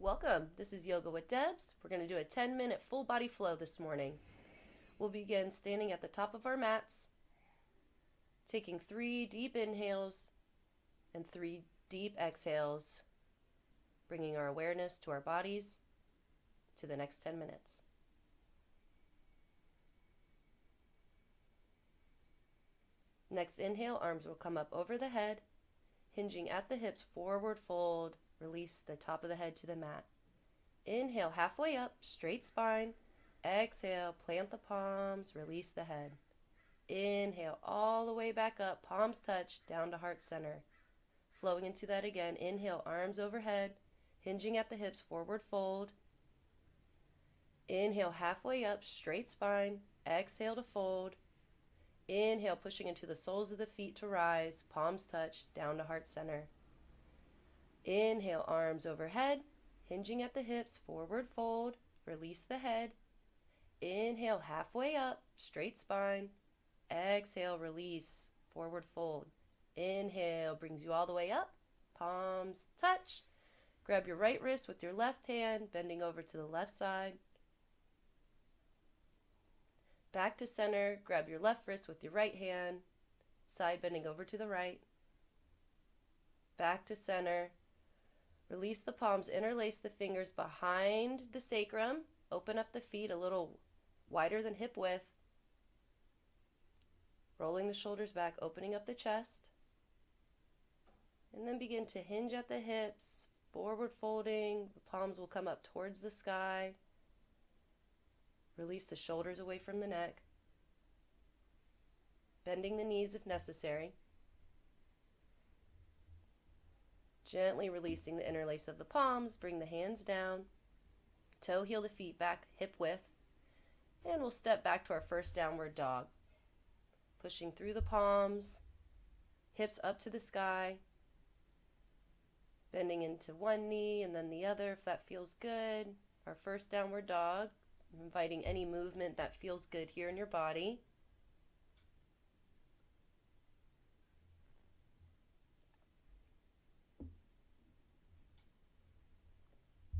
Welcome. This is Yoga with DebZ. We're going to do a 10-minute full body flow this morning. We'll begin standing at the top of our mats, taking 3 deep inhales and 3 deep exhales, bringing our awareness to our bodies to the next 10 minutes. Next inhale, arms will come up over the head, hinging at the hips, forward fold, release the top of the head to the mat. Inhale, halfway up, straight spine. Exhale, plant the palms, release the head. Inhale, all the way back up, palms touch, down to heart center. Flowing into that again, inhale, arms overhead, hinging at the hips, forward fold. Inhale, halfway up, straight spine. Exhale to fold. Inhale, pushing into the soles of the feet to rise, palms touch, down to heart center. Inhale, arms overhead, hinging at the hips, forward fold, release the head. Inhale, halfway up, straight spine. Exhale, release, forward fold. Inhale, brings you all the way up, palms touch. Grab your right wrist with your left hand, bending over to the left side. Back to center, grab your left wrist with your right hand, side bending over to the right. Back to center. Release the palms, interlace the fingers behind the sacrum. Open up the feet a little wider than hip width. Rolling the shoulders back, opening up the chest. And then begin to hinge at the hips, forward folding. The palms will come up towards the sky. Release the shoulders away from the neck. Bending the knees if necessary. Gently releasing the interlace of the palms, bring the hands down. Toe heel the feet back, hip width. And we'll step back to our first downward dog. Pushing through the palms, hips up to the sky. Bending into one knee and then the other if that feels good. Our first downward dog. Inviting any movement that feels good here in your body.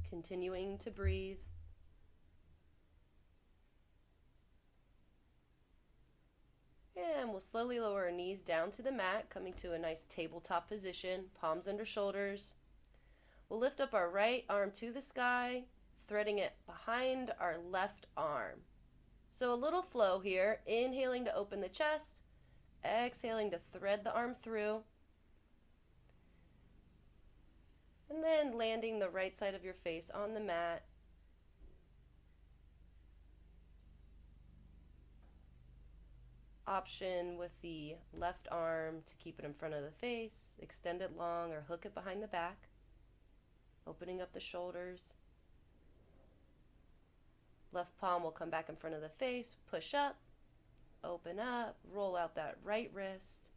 Continuing to breathe. And we'll slowly lower our knees down to the mat, coming to a nice tabletop position, palms under shoulders. We'll lift up our right arm to the sky, threading it behind our left arm. So a little flow here, inhaling to open the chest, exhaling to thread the arm through, and then landing the right side of your face on the mat. Option with the left arm to keep it in front of the face, extend it long or hook it behind the back, opening up the shoulders. Left palm will come back in front of the face, push up, open up, roll out that right wrist.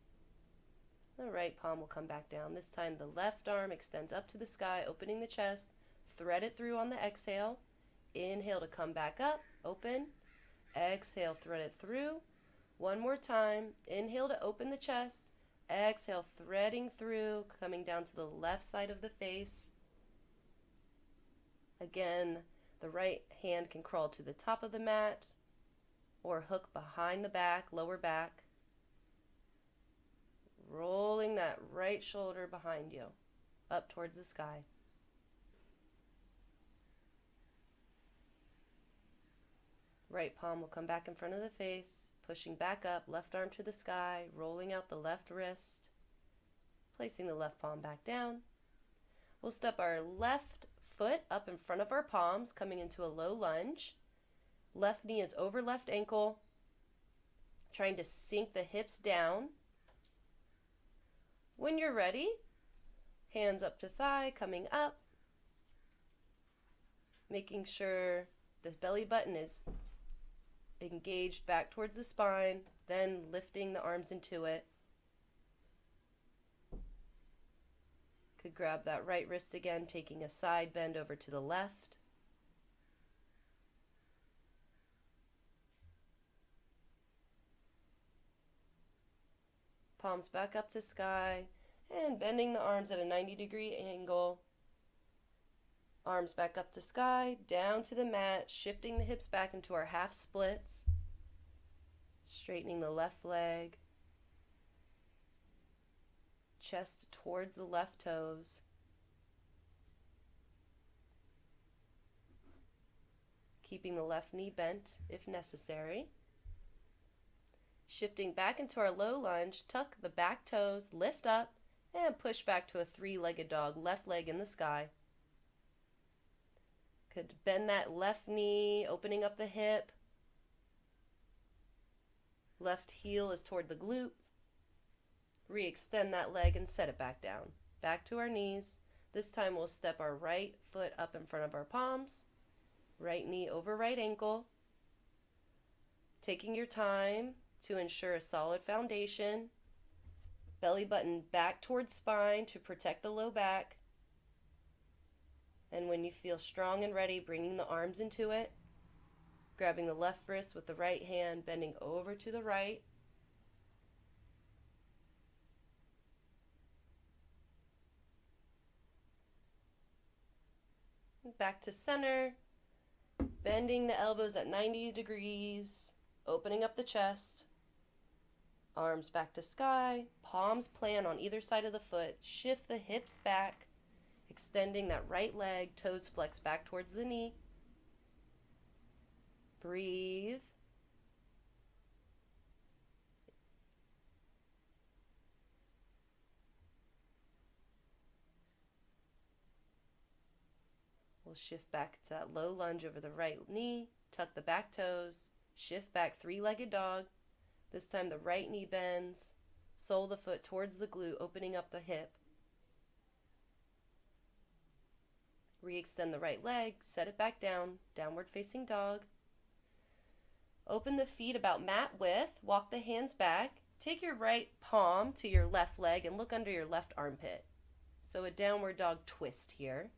The right palm will come back down. This time the left arm extends up to the sky, opening the chest, thread it through on the exhale. Inhale to come back up, open. Exhale, thread it through. One more time, inhale to open the chest. Exhale, threading through, coming down to the left side of the face. Again, the right hand can crawl to the top of the mat or hook behind the back, lower back. Rolling that right shoulder behind you, up towards the sky. Right palm will come back in front of the face, pushing back up, left arm to the sky, rolling out the left wrist, placing the left palm back down. We'll step our left foot up in front of our palms, coming into a low lunge. Left knee is over left ankle, trying to sink the hips down. When you're ready, hands up to thigh, coming up, making sure the belly button is engaged back towards the spine, then lifting the arms into it. Could grab that right wrist again, taking a side bend over to the left. Palms back up to sky, and bending the arms at a 90-degree angle Arms back up to sky, down to the mat, shifting the hips back into our half splits. Straightening the left leg. Chest towards the left toes. Keeping the left knee bent if necessary. Shifting back into our low lunge, tuck the back toes, lift up, and push back to a three-legged dog, left leg in the sky. Could bend that left knee, opening up the hip. Left heel is toward the glute. Re-extend that leg and set it back down. Back to our knees. This time we'll step our right foot up in front of our palms. Right knee over right ankle. Taking your time to ensure a solid foundation. Belly button back towards spine to protect the low back. And when you feel strong and ready, bringing the arms into it. Grabbing the left wrist with the right hand, bending over to the right. Back to center. Bending the elbows at 90 degrees. Opening up the chest. Arms back to sky. Palms plant on either side of the foot. Shift the hips back. Extending that right leg. Toes flex back towards the knee. Breathe. We'll shift back to that low lunge over the right knee. Tuck the back toes. Shift back, three-legged dog. This time the right knee bends. Sole the foot towards the glute, opening up the hip. Re-extend the right leg. Set it back down. Downward facing dog. Open the feet about mat width, walk the hands back, take your right palm to your left leg and look under your left armpit. So a downward dog twist here.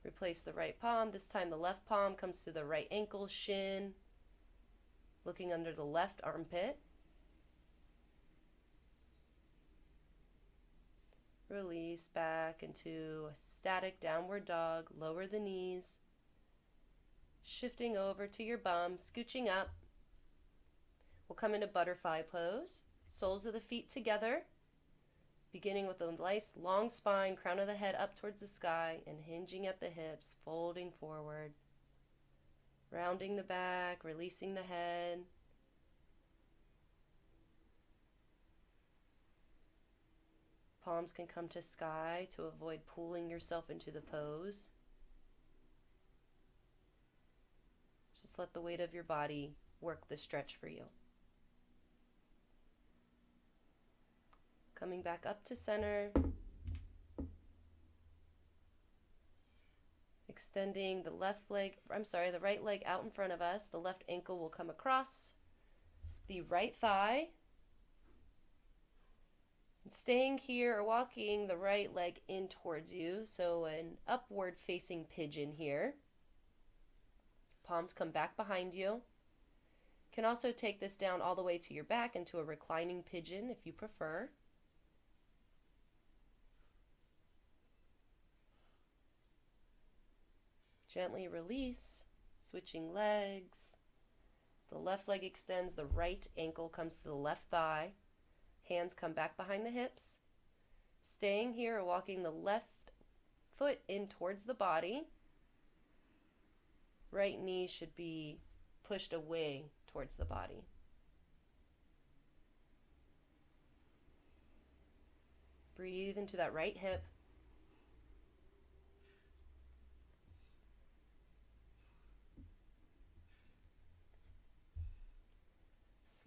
Replace the right palm, this time the left palm comes to the right ankle, shin, looking under the left armpit. Release back into a static downward dog. Lower the knees. Shifting over to your bum, scooching up. We'll come into butterfly pose. Soles of the feet together. Beginning with a nice long spine, crown of the head up towards the sky, and hinging at the hips, folding forward. Rounding the back, releasing the head. Palms can come to sky to avoid pulling yourself into the pose. Just let the weight of your body work the stretch for you. Coming back up to center. Extending the the right leg out in front of us. The left ankle will come across the right thigh. Staying here or walking the right leg in towards you, so an upward facing pigeon here. Palms come back behind you. Can also take this down all the way to your back into a reclining pigeon if you prefer. Gently release, switching legs. The left leg extends, the right ankle comes to the left thigh. Hands come back behind the hips. Staying here or walking the left foot in towards the body. Right knee should be pushed away towards the body. Breathe into that right hip.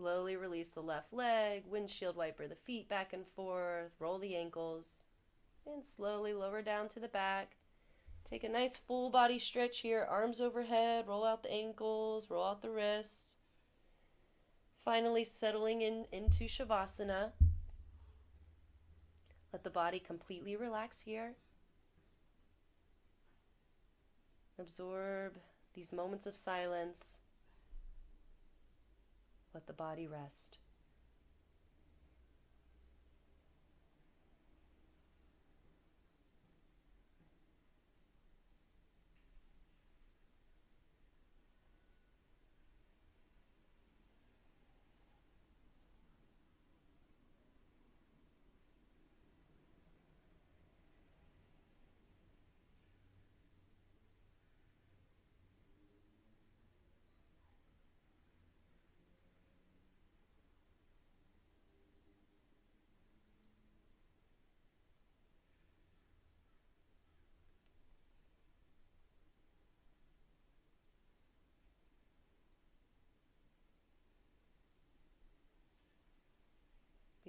Slowly release the left leg, windshield wiper the feet back and forth, roll the ankles, and slowly lower down to the back. Take a nice full body stretch here, arms overhead, roll out the ankles, roll out the wrists. Finally settling into Shavasana. Let the body completely relax here. Absorb these moments of silence. Let the body rest.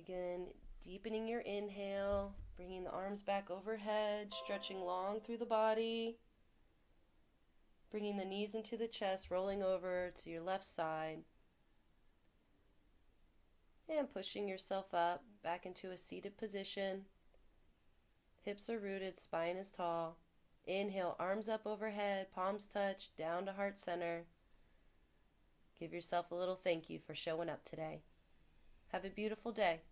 Begin deepening your inhale, bringing the arms back overhead, stretching long through the body, bringing the knees into the chest, rolling over to your left side, and pushing yourself up back into a seated position. Hips are rooted, spine is tall. Inhale, arms up overhead, palms touch, down to heart center. Give yourself a little thank you for showing up today. Have a beautiful day.